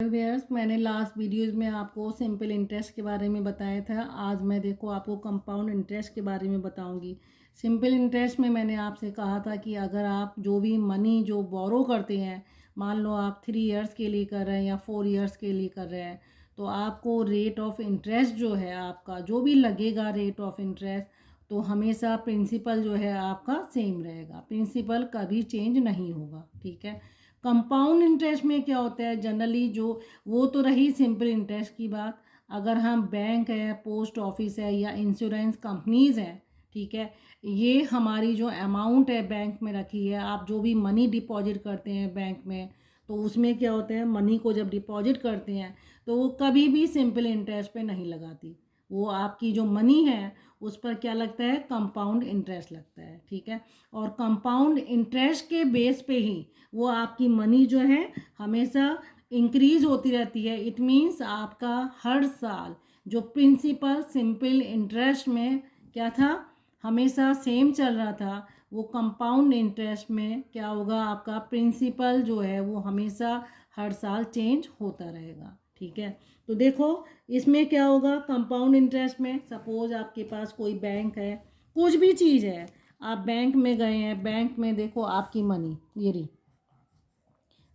Viewers, मैंने last videos में आपको सिंपल इंटरेस्ट के बारे में बताया था। आज मैं देखो आपको कंपाउंड इंटरेस्ट के बारे में बताऊंगी। सिंपल इंटरेस्ट में मैंने आपसे कहा था कि अगर आप जो भी मनी जो बोरो करते हैं, मान लो आप 3 इयर्स के लिए कर रहे हैं या 4 इयर्स के लिए कर रहे हैं, तो आपको रेट ऑफ इंटरेस्ट जो है आपका जो भी लगेगा रेट ऑफ इंटरेस्ट, तो हमेशा प्रिंसिपल जो है आपका सेम रहेगा, प्रिंसिपल कभी चेंज नहीं होगा। ठीक है। कंपाउंड इंटरेस्ट में क्या होता है जनरली, जो वो तो रही सिंपल इंटरेस्ट की बात। अगर हम बैंक है, पोस्ट ऑफिस है या इंश्योरेंस कंपनीज हैं, ठीक है, ये हमारी जो अमाउंट है बैंक में रखी है, आप जो भी मनी डिपॉजिट करते हैं बैंक में, तो उसमें क्या होता है, मनी को जब डिपॉजिट करते हैं तो वो कभी भी सिंपल इंटरेस्ट पे नहीं लगाती। वो आपकी जो मनी है उस पर क्या लगता है, कंपाउंड इंटरेस्ट लगता है। ठीक है। और कंपाउंड इंटरेस्ट के बेस पे ही वो आपकी मनी जो है हमेशा इंक्रीज होती रहती है। इट मीन्स आपका हर साल जो प्रिंसिपल सिंपल इंटरेस्ट में क्या था, हमेशा सेम चल रहा था, वो कंपाउंड इंटरेस्ट में क्या होगा, आपका प्रिंसिपल जो है वो हमेशा हर साल चेंज होता रहेगा। ठीक है। तो देखो इसमें क्या होगा, कंपाउंड इंटरेस्ट में सपोज आपके पास कोई बैंक है, कुछ भी चीज़ है, आप बैंक में गए हैं, बैंक में देखो आपकी मनी ये रही।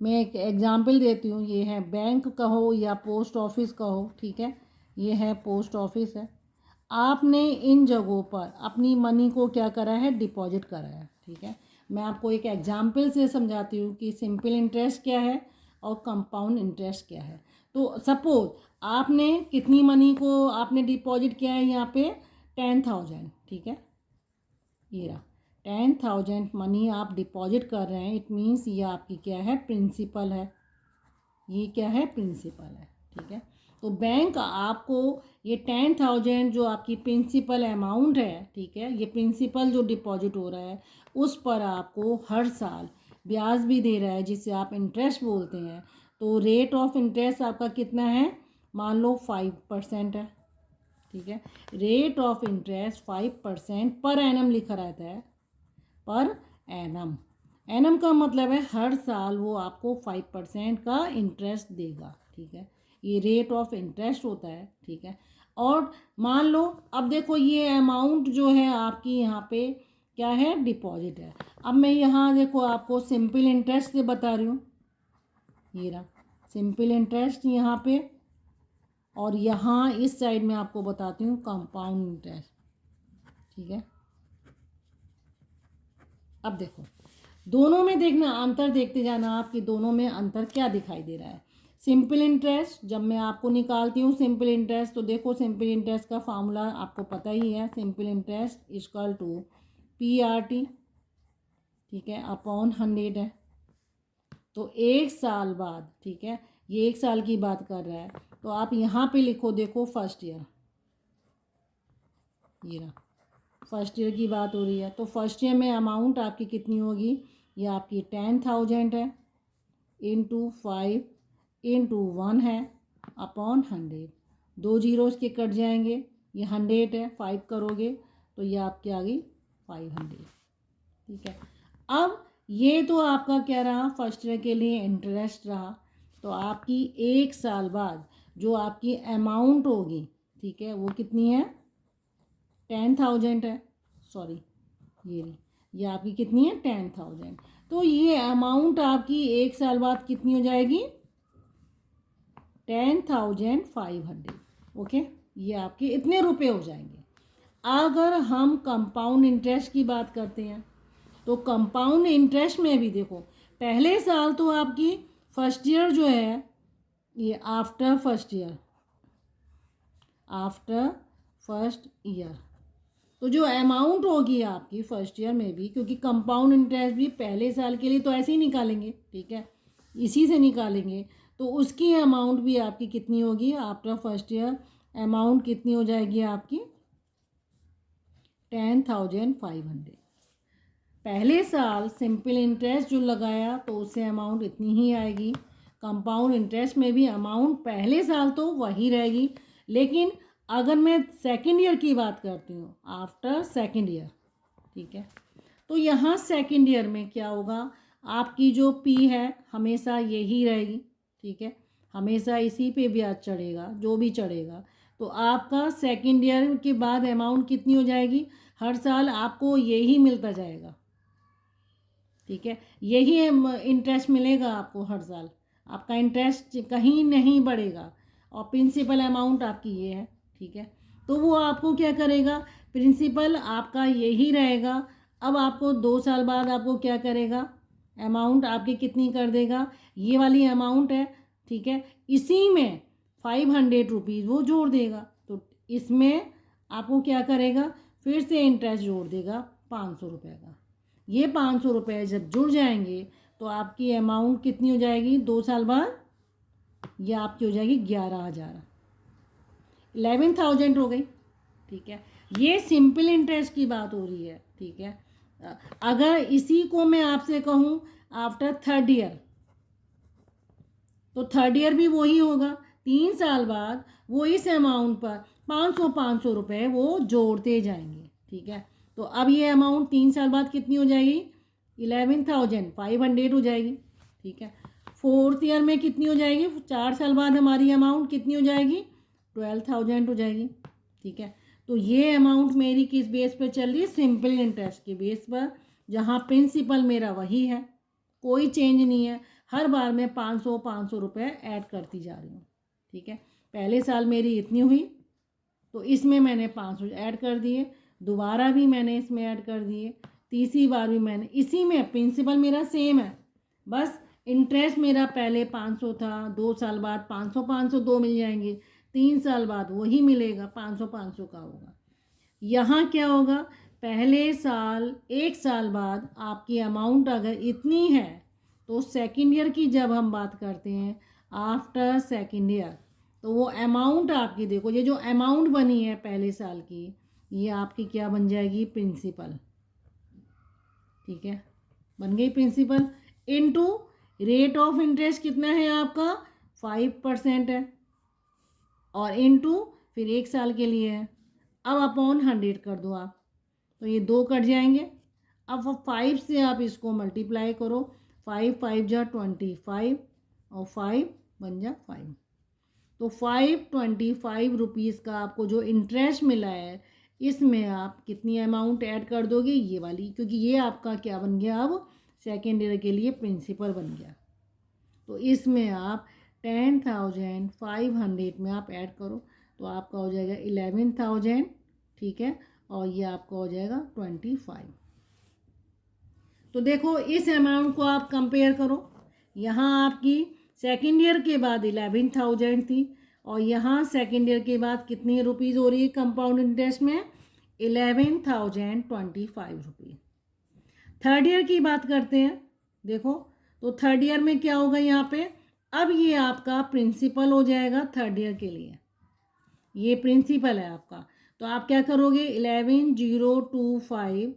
मैं एक एग्जांपल देती हूँ, ये है बैंक कहो या पोस्ट ऑफिस कहो। ठीक है। ये है पोस्ट ऑफिस है, आपने इन जगहों पर अपनी मनी को क्या करा है, डिपॉजिट करा है। ठीक है। मैं आपको एक एग्जांपल से समझाती हूँ कि सिंपल इंटरेस्ट क्या है और कंपाउंड इंटरेस्ट क्या है। तो सपोज आपने कितनी मनी को आपने डिपॉजिट किया है यहाँ पे, 10,000। ठीक है। ये रहा 10,000 मनी आप डिपॉजिट कर रहे हैं। इट मीन्स ये आपकी क्या है, प्रिंसिपल है। ये क्या है, प्रिंसिपल है। ठीक है। तो बैंक आपको ये 10,000 जो आपकी प्रिंसिपल अमाउंट है, ठीक है, ये प्रिंसिपल जो डिपॉजिट हो रहा है उस पर आपको हर साल ब्याज भी दे रहा है, जिसे आप इंटरेस्ट बोलते हैं। तो रेट ऑफ इंटरेस्ट आपका कितना है, मान लो 5% है। ठीक है। Rate of interest 5% per annum लिखा रहता है, पर एनम। एनम का मतलब है हर साल वो आपको 5% का इंटरेस्ट देगा। ठीक है। ये रेट ऑफ इंटरेस्ट होता है। ठीक है। और मान लो अब देखो ये अमाउंट जो है आपकी यहाँ पे क्या है, डिपॉजिट है। अब मैं यहाँ देखो आपको सिंपल इंटरेस्ट से बता रही हूँ, ये रहा सिंपल इंटरेस्ट यहाँ पे, और यहाँ इस साइड में आपको बताती हूँ कंपाउंड इंटरेस्ट। ठीक है। अब देखो दोनों में देखना, अंतर देखते जाना आप कि दोनों में अंतर क्या दिखाई दे रहा है। सिंपल इंटरेस्ट जब मैं आपको निकालती हूँ सिंपल इंटरेस्ट, तो देखो सिंपल इंटरेस्ट का फार्मूला आपको पता ही है, simple interest equal to PRT। ठीक है। अपॉन 100 है। तो एक साल बाद, ठीक है, ये एक साल की बात कर रहा है, तो आप यहाँ पे लिखो, देखो फर्स्ट ईयर, ये रहा फर्स्ट ईयर की बात हो रही है। तो फर्स्ट ईयर में अमाउंट आपकी कितनी होगी, ये आपकी 10,000 है, इंटू 5 इंटू 1 है, अपॉन 100। 2 जीरोस के कट जाएंगे, ये 100 है, 5 करोगे तो ये आपकी आ गई 500। ठीक है। अब ये तो आपका क्या रहा, फर्स्ट ईयर के लिए इंटरेस्ट रहा। तो आपकी एक साल बाद जो आपकी अमाउंट होगी, ठीक है, वो कितनी है, 10,000 है। सॉरी, ये रही, ये आपकी कितनी है, 10,000। तो ये अमाउंट आपकी एक साल बाद कितनी हो जाएगी, 10,500। ओके, ये आपके इतने रुपए हो जाएंगे। अगर हम कंपाउंड इंटरेस्ट की बात करते हैं, तो कंपाउंड इंटरेस्ट में भी देखो पहले साल तो आपकी फर्स्ट ईयर जो है, ये after first year, after first year, तो जो अमाउंट होगी आपकी फर्स्ट ईयर में भी, क्योंकि कंपाउंड इंटरेस्ट भी पहले साल के लिए तो ऐसे ही निकालेंगे, ठीक है, इसी से निकालेंगे, तो उसकी अमाउंट भी आपकी कितनी होगी आफ्टर फर्स्ट ईयर, अमाउंट कितनी हो जाएगी आपकी 10,500। पहले साल सिंपल इंटरेस्ट जो लगाया तो उससे अमाउंट इतनी ही आएगी। कंपाउंड इंटरेस्ट में भी अमाउंट पहले साल तो वही रहेगी, लेकिन अगर मैं सेकेंड ईयर की बात करती हूँ, आफ्टर सेकेंड ईयर, ठीक है, तो यहाँ सेकेंड ईयर में क्या होगा, आपकी जो P है हमेशा यही रहेगी। ठीक है, हमेशा इसी पे ब्याज चढ़ेगा, जो भी चढ़ेगा। तो आपका सेकेंड ईयर के बाद अमाउंट कितनी हो जाएगी, हर साल आपको यही मिलता जाएगा, ठीक है, यही इंटरेस्ट मिलेगा आपको हर साल, आपका इंटरेस्ट कहीं नहीं बढ़ेगा। और प्रिंसिपल अमाउंट आपकी ये है, ठीक है। तो वो आपको क्या करेगा, प्रिंसिपल आपका यही रहेगा। अब आपको 2 साल बाद आपको क्या करेगा, अमाउंट आपकी कितनी कर देगा, ये वाली अमाउंट है, ठीक है, इसी में 500 रुपीज़ वो जोड़ देगा। तो इसमें आपको क्या करेगा, फिर से इंटरेस्ट जोड़ देगा 500 रुपये का। ये 500 रुपये जब जुड़ जाएंगे तो आपकी अमाउंट कितनी हो जाएगी 2 साल बाद, ये आपकी हो जाएगी 11,000, 11,000 हो गई, ठीक है। ये सिंपल इंटरेस्ट की बात हो रही है, ठीक है। अगर इसी को मैं आपसे कहूँ आफ्टर थर्ड ईयर, तो थर्ड ईयर भी वही होगा, 3 साल बाद वो इस अमाउंट पर 500 रुपये वो जोड़ते जाएंगे, ठीक है। तो अब ये अमाउंट 3 साल बाद कितनी हो जाएगी, 11,500 हो जाएगी, ठीक है। फोर्थ ईयर में कितनी हो जाएगी, 4 साल बाद हमारी अमाउंट कितनी हो जाएगी, 12,000 हो जाएगी, ठीक है। तो ये अमाउंट मेरी किस बेस पर चल रही है, सिंपल इंटरेस्ट के बेस पर, जहाँ प्रिंसिपल मेरा वही है, कोई चेंज नहीं है, हर बार मैं 500 रुपये ऐड करती जा रही हूँ, ठीक है। पहले साल मेरी इतनी हुई तो इसमें मैंने 500 ऐड कर दिए, दोबारा भी मैंने इसमें ऐड कर दिए, तीसरी बार भी मैंने, इसी में प्रिंसिपल मेरा सेम है, बस इंटरेस्ट मेरा पहले 500 था, 2 साल बाद 500 दो मिल जाएंगे, 3 साल बाद वही मिलेगा, 500 का होगा। यहाँ क्या होगा, पहले साल 1 साल बाद आपकी अमाउंट अगर इतनी है तो सेकेंड ईयर की जब हम बात करते हैं आफ्टर सेकेंड ईयर, तो वो अमाउंट आपकी, देखो ये जो अमाउंट बनी है पहले साल की, ये आपकी क्या बन जाएगी, प्रिंसिपल, ठीक है, बन गई principal, into rate of interest कितना है आपका 5% है, और इनटू फिर 1 साल के लिए है, अब अपॉन 100 कर दो आप, तो ये 2 कट जाएंगे। अब 5 से आप इसको मल्टीप्लाई करो, 5 5 जा 25 और 5 बन जा 5, तो 525 रुपीज़ का आपको जो इंटरेस्ट मिला है, इसमें आप कितनी अमाउंट ऐड कर दोगे, ये वाली, क्योंकि ये आपका क्या बन गया, अब सेकेंड ईयर के लिए प्रिंसिपल बन गया। तो इसमें आप 10,500 में आप ऐड करो, तो आपका हो जाएगा 11,000, ठीक है, और ये आपका हो जाएगा 25। तो देखो इस अमाउंट को आप कंपेयर करो, यहाँ आपकी सेकेंड ईयर के बाद 11,000 थी, और यहाँ सेकेंड ईयर के बाद कितनी रुपीज़ हो रही है कंपाउंड इंटरेस्ट में, 11,025 रुपीज़। थर्ड ईयर की बात करते हैं, देखो तो थर्ड ईयर में क्या होगा यहाँ पे, अब ये आपका प्रिंसिपल हो जाएगा थर्ड ईयर के लिए, ये प्रिंसिपल है आपका। तो आप क्या करोगे, 11,025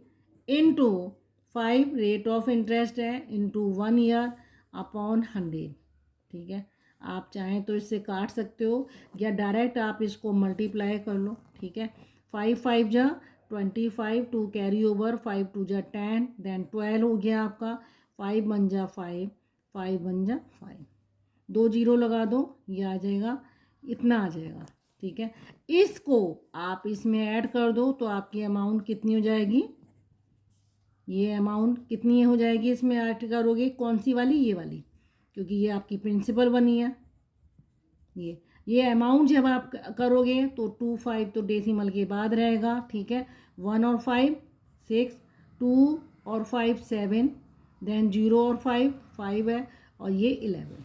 इंटू 5 रेट ऑफ इंटरेस्ट है, इंटू 1 ईयर अपॉन 100, ठीक है। आप चाहें तो इससे काट सकते हो या डायरेक्ट आप इसको मल्टीप्लाई कर लो, ठीक है। 5 5 जा 25, 2 कैरी ओवर, 5 2 जा 10, देन 12 हो गया आपका, 5 बन जा 5, 5 बन जा 5, 2 जीरो लगा दो, ये आ जाएगा, इतना आ जाएगा, ठीक है। इसको आप इसमें ऐड कर दो तो आपकी अमाउंट कितनी हो जाएगी, ये अमाउंट कितनी हो जाएगी, इसमें ऐड करोगे कौन सी वाली, ये वाली, क्योंकि ये आपकी प्रिंसिपल बनी है। ये अमाउंट जब आप करोगे तो 25 तो डेसिमल के बाद रहेगा, ठीक है। 1 और 5 6, 2 और 5 7, देन 0 और 5 5 है, और ये 11,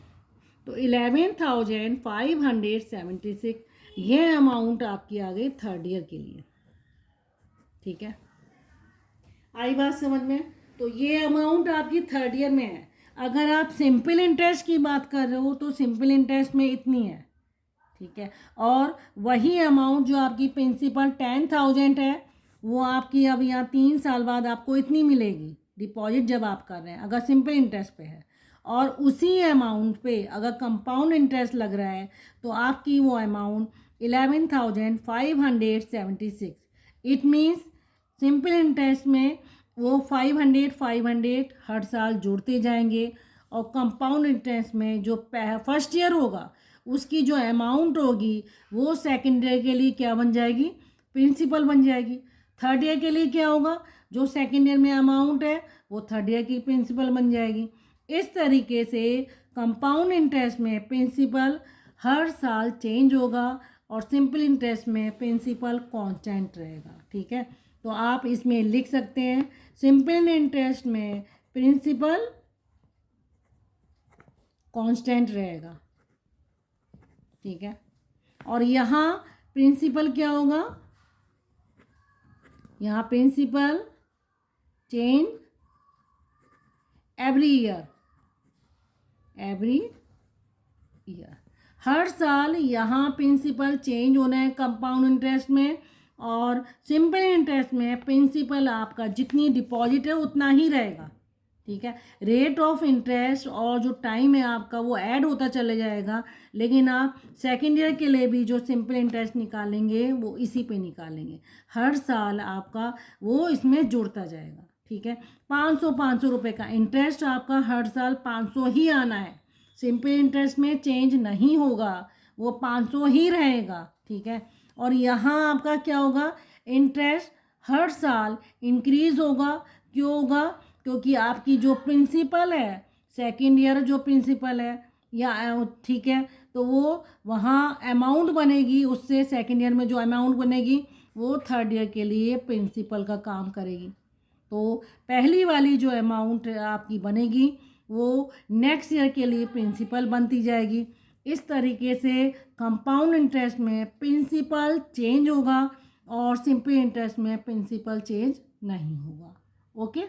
तो 11,576 ये अमाउंट आपकी आ गई थर्ड ईयर के लिए, ठीक है। आई बात समझ में, तो ये अमाउंट आपकी थर्ड ईयर में है। अगर आप सिंपल इंटरेस्ट की बात कर रहे हो तो सिंपल इंटरेस्ट में इतनी है, ठीक है, और वही अमाउंट जो आपकी प्रिंसिपल 10,000 है वो आपकी अब यहाँ 3 साल बाद आपको इतनी मिलेगी डिपॉजिट जब आप कर रहे हैं, अगर सिंपल इंटरेस्ट पे है। और उसी अमाउंट पे अगर कंपाउंड इंटरेस्ट लग रहा है तो आपकी वो amount 11,576, it means simple interest में वो 500 हर साल जुड़ते जाएंगे, और कंपाउंड इंटरेस्ट में जो फर्स्ट ईयर होगा उसकी जो अमाउंट होगी वो सेकेंड ईयर के लिए क्या बन जाएगी, प्रिंसिपल बन जाएगी। थर्ड ईयर के लिए क्या होगा, जो सेकेंड ईयर में अमाउंट है वो थर्ड ईयर की प्रिंसिपल बन जाएगी। इस तरीके से कंपाउंड इंटरेस्ट में प्रिंसिपल हर साल चेंज होगा और सिंपल इंटरेस्ट में प्रिंसिपल कांस्टेंट रहेगा। ठीक है, तो आप इसमें लिख सकते हैं सिंपल इंटरेस्ट में प्रिंसिपल कांस्टेंट रहेगा। ठीक है, और यहाँ प्रिंसिपल क्या होगा, यहाँ प्रिंसिपल चेंज एवरी ईयर, हर साल यहाँ प्रिंसिपल चेंज होना है कंपाउंड इंटरेस्ट में, और सिंपल इंटरेस्ट में प्रिंसिपल आपका जितनी डिपॉजिट है उतना ही रहेगा। ठीक है, रेट ऑफ इंटरेस्ट और जो टाइम है आपका वो ऐड होता चले जाएगा, लेकिन आप सेकेंड ईयर के लिए भी जो सिंपल इंटरेस्ट निकालेंगे वो इसी पे निकालेंगे, हर साल आपका वो इसमें जुड़ता जाएगा। ठीक है, 500 रुपये का इंटरेस्ट आपका हर साल 500 ही आना है, सिंपल इंटरेस्ट में चेंज नहीं होगा, वो 500 ही रहेगा। ठीक है, और यहाँ आपका क्या होगा, इंटरेस्ट हर साल इंक्रीज़ होगा। क्यों होगा, क्योंकि आपकी जो प्रिंसिपल है, सेकेंड ईयर जो प्रिंसिपल है या ठीक है, तो वो वहाँ अमाउंट बनेगी, उससे सेकेंड ईयर में जो अमाउंट बनेगी वो थर्ड ईयर के लिए प्रिंसिपल का काम करेगी। तो पहली वाली जो अमाउंट आपकी बनेगी वो नेक्स्ट ईयर के लिए प्रिंसिपल बनती जाएगी। इस तरीके से कंपाउंड इंटरेस्ट में प्रिंसिपल चेंज होगा और सिंपल इंटरेस्ट में प्रिंसिपल चेंज नहीं होगा। ओके।